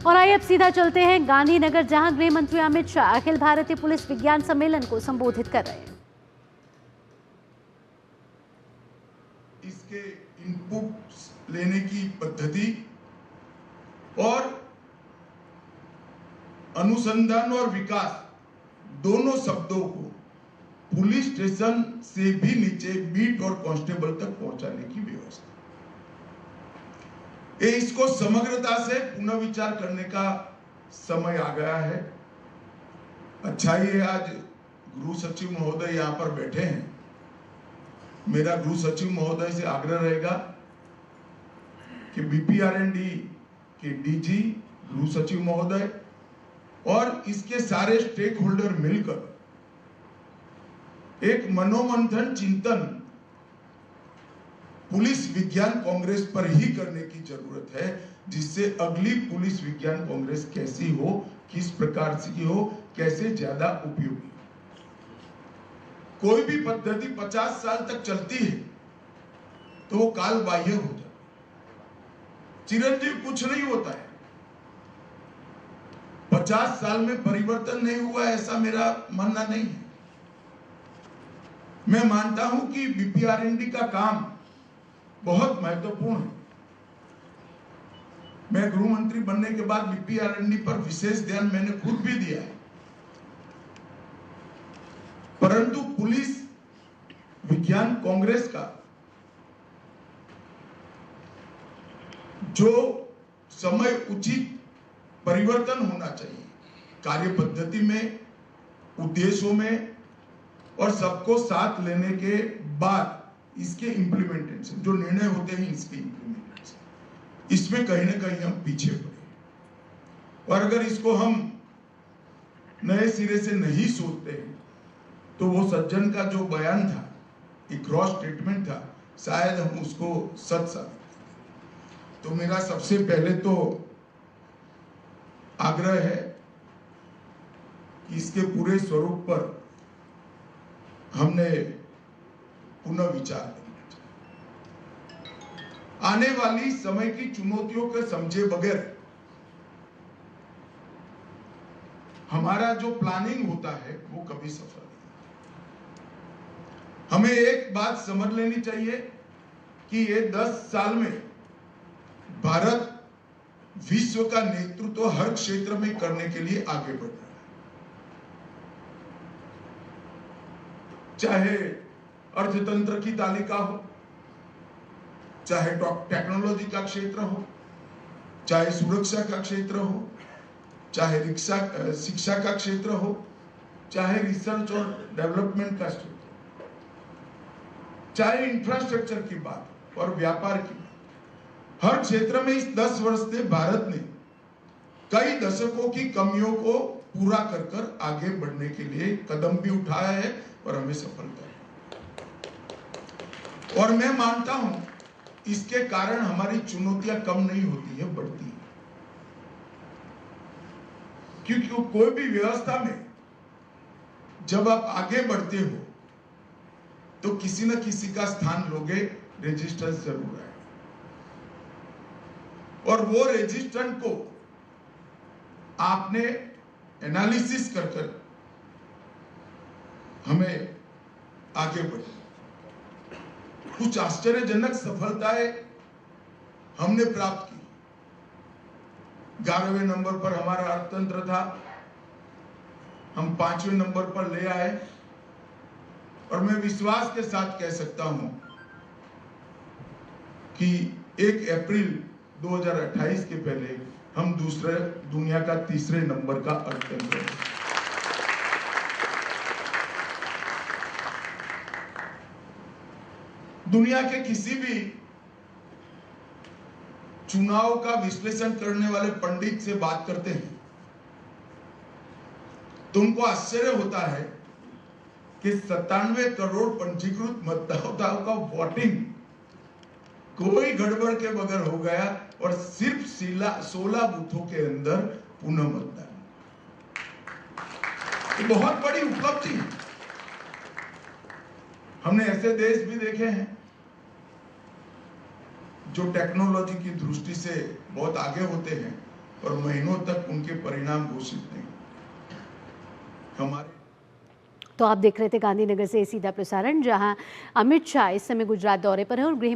और आइए अब सीधा चलते हैं गांधीनगर, जहां गृह मंत्री अमित शाह अखिल भारतीय पुलिस विज्ञान सम्मेलन को संबोधित कर रहे हैं। इसके इनपुट लेने की पद्धति और अनुसंधान और विकास दोनों शब्दों को पुलिस स्टेशन से भी नीचे बीट और कांस्टेबल तक पहुंचाने की व्यवस्था, इसको समग्रता से पुनः विचार करने का समय आ गया है। अच्छा ही है आज गृह सचिव महोदय यहाँ पर बैठे हैं। मेरा गृह सचिव महोदय से आग्रह रहेगा कि बीपीआरएनडी के डीजी, गृह सचिव महोदय और इसके सारे स्टेक होल्डर मिलकर एक मनोमंथन चिंतन पुलिस विज्ञान कांग्रेस पर ही करने की जरूरत है, जिससे अगली पुलिस विज्ञान कांग्रेस कैसी हो, किस प्रकार की हो, कैसे ज्यादा उपयोगी। कोई भी पद्धति 50 साल तक चलती है तो वो काल बाह्य हो जाता, चिरंजीव कुछ नहीं होता है। 50 साल में परिवर्तन नहीं हुआ ऐसा मेरा मानना नहीं है। मैं मानता हूं कि बीपीआरएनडी का काम बहुत महत्वपूर्ण है। मैं गृह मंत्री बनने के बाद बीपीआरएनडी पर विशेष ध्यान मैंने खुद भी दिया है, परंतु पुलिस विज्ञान कांग्रेस का जो समय उचित परिवर्तन होना चाहिए कार्य पद्धति में, उद्देश्यों में और सबको साथ लेने के बाद इसके इम्प्लीमेंटेशन, जो निर्णय होते हैं इसके इम्प्लीमेंटेशन, इसमें कहीं ना कहीं हम पीछे पड़े। और अगर इसको हम नए सिरे से नहीं सोचते हैं तो वो सज्जन का जो बयान था, एक क्रॉस स्टेटमेंट था, शायद हम उसको सच साबित। तो मेरा सबसे पहले तो आग्रह है कि इसके पूरे स्वरूप पर हमने पुनः विचार करना चाहिए। आने वाली समय की चुनौतियों को समझे बगैर हमारा जो प्लानिंग होता है वो कभी सफल नहीं। हमें एक बात समझ लेनी चाहिए कि ये 10 साल में भारत विश्व का नेतृत्व हर क्षेत्र में करने के लिए आगे बढ़ रहा है। चाहे अर्थतंत्र की तालिका हो, चाहे टेक्नोलॉजी का क्षेत्र हो, चाहे सुरक्षा का क्षेत्र हो, चाहे शिक्षा का क्षेत्र हो, चाहे रिसर्च और डेवलपमेंट का क्षेत्र, चाहे इंफ्रास्ट्रक्चर की बात और व्यापार की बात, हर क्षेत्र में इस 10 वर्ष से भारत ने कई दशकों की कमियों को पूरा कर आगे बढ़ने के लिए कदम भी उठाया है और हमें सफलता है। और मैं मानता हूं इसके कारण हमारी चुनौतियां कम नहीं होती है, बढ़ती है। क्योंकि कोई भी व्यवस्था में जब आप आगे बढ़ते हो तो किसी न किसी का स्थान लोगे, रेजिस्टेंस जरूर है। और वो रेजिस्टेंट को आपने एनालिसिस कर हमें आगे बढ़े। कुछ आश्चर्यजनक सफलताएं हमने प्राप्त की। 11वें नंबर पर हमारा अर्थतंत्र था, हम 5वें नंबर पर ले आए। और मैं विश्वास के साथ कह सकता हूं कि 1 अप्रैल 2028 के पहले हम दुनिया का 3रे नंबर का अर्थतंत्र है। दुनिया के किसी भी चुनाव का विश्लेषण करने वाले पंडित से बात करते हैं तो उनको आश्चर्य होता है कि 97 करोड़ पंजीकृत मतदाताओं का वोटिंग कोई गड़बड़ के बगैर हो गया और सिर्फ 16 बूथों के अंदर पुनः मतदान। तो बहुत बड़ी उपलब्धि है। हमने ऐसे देश भी देखे हैं जो टेक्नोलॉजी की दृष्टि से बहुत आगे होते हैं, और महीनों तक उनके परिणाम घोषित नहीं। हमारे तो आप देख रहे थे गांधीनगर से सीधा प्रसारण, जहां अमित शाह इस समय गुजरात दौरे पर हैं और गृह